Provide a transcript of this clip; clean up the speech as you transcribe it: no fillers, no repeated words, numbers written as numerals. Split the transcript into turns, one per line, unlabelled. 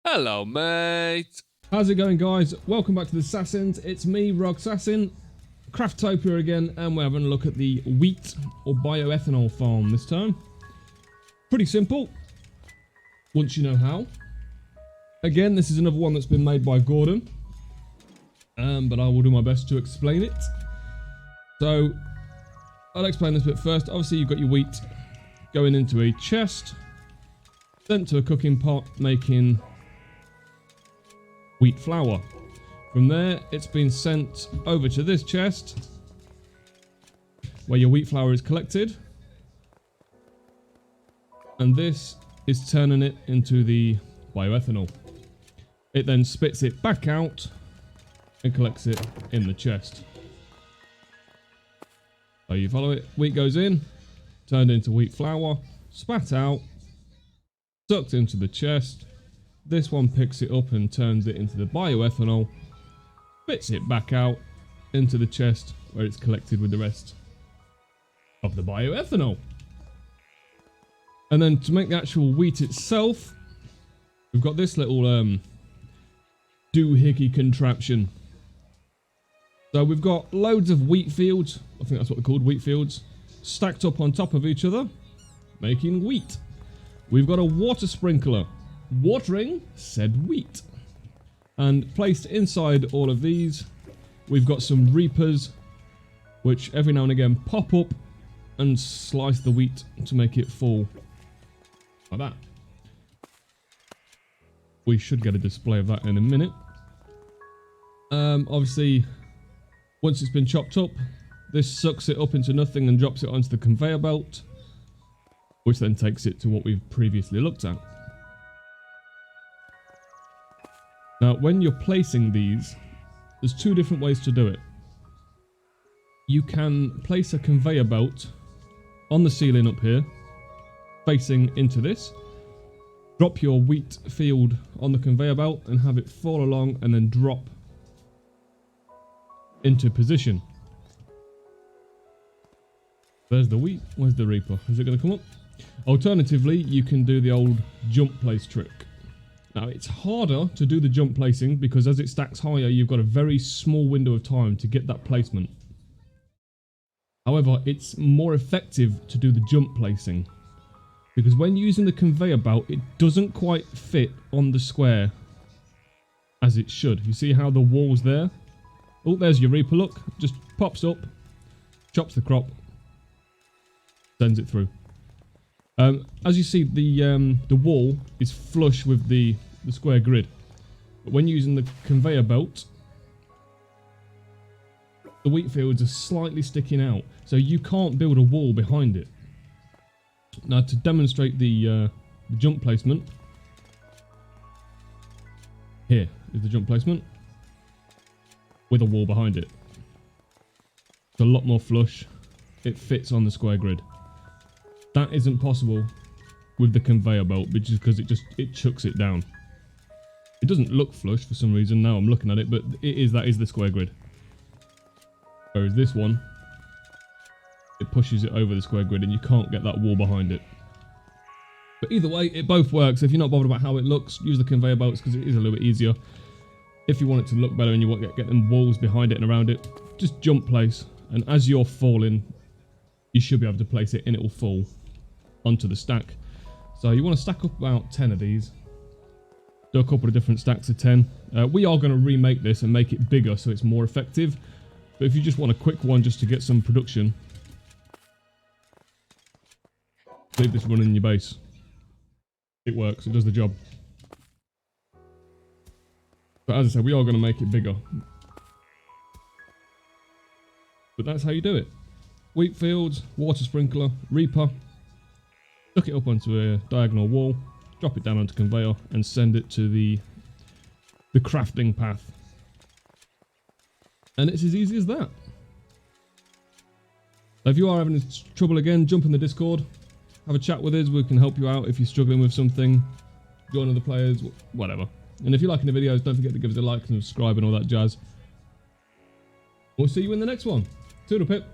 Hello, mate.
How's it going, guys? Welcome back to the Sassins. It's me, Sassin, Craftopia again, and we're having a look at the wheat or bioethanol farm this time. Pretty simple, once you know how. Again, this is another one that's been made by Gordon, but I will do my best to explain it. So, I'll explain this bit first. Obviously, you've got your wheat going into a chest, sent to a cooking pot, making wheat flour. From there, it's been sent over to this chest where your wheat flour is collected, and this is turning it into the bioethanol. It then spits it back out and collects it in the chest. So you follow it, wheat goes in, turned into wheat flour, spat out, sucked into the chest. This one picks it up and turns it into the bioethanol, spits it back out into the chest where it's collected with the rest of the bioethanol. And then to make the actual wheat itself, we've got this little doohickey contraption. So we've got loads of wheat fields, I think that's what they're called, wheat fields, stacked up on top of each other, making wheat. We've got a water sprinkler watering said wheat, and placed inside all of these we've got some reapers which every now and again pop up and slice the wheat to make it fall like that. We should get a display of that in a minute. Obviously once it's been chopped up, this sucks it up into nothing and drops it onto the conveyor belt, which then takes it to what we've previously looked at. Now, when you're placing these, there's two different ways to do it. You can place a conveyor belt on the ceiling up here, facing into this, drop your wheat field on the conveyor belt and have it fall along and then drop into position. There's the wheat. Where's the reaper? Is it going to come up? Alternatively, you can do the old jump place trick. Now, it's harder to do the jump placing because as it stacks higher, you've got a very small window of time to get that placement. However, it's more effective to do the jump placing because when using the conveyor belt, it doesn't quite fit on the square as it should. You see how the wall's there? Oh, there's your reaper, look. Just pops up, chops the crop, sends it through. As you see, the wall is flush with the square grid. But when using the conveyor belt, the wheat fields are slightly sticking out. So you can't build a wall behind it. Now, to demonstrate the jump placement, here is the jump placement with a wall behind it. It's a lot more flush. It fits on the square grid. That isn't possible with the conveyor belt, which is because it chucks it down. It doesn't look flush for some reason. Now I'm looking at it, but that is the square grid. Whereas this one, it pushes it over the square grid and you can't get that wall behind it. But either way, it both works. If you're not bothered about how it looks, use the conveyor belts because it is a little bit easier. If you want it to look better and you want to get them walls behind it and around it, just jump place. And as you're falling, you should be able to place it and it will fall onto the stack. So you want to stack up about 10 of these. Do a couple of different stacks of 10. We are going to remake this and make it bigger so it's more effective. But if you just want a quick one just to get some production, leave this running in your base. It works, it does the job. But as I said, we are going to make it bigger. But that's how you do it. Wheat fields, water sprinkler, reaper. Hook it up onto a diagonal wall, drop it down onto conveyor and send it to the crafting path. And it's as easy as that. So if you are having trouble again, jump in the Discord, have a chat with us, we can help you out if you're struggling with something, join other players, whatever. And if you're liking the videos, don't forget to give us a like and subscribe and all that jazz. We'll see you in the next one. Toodle pip.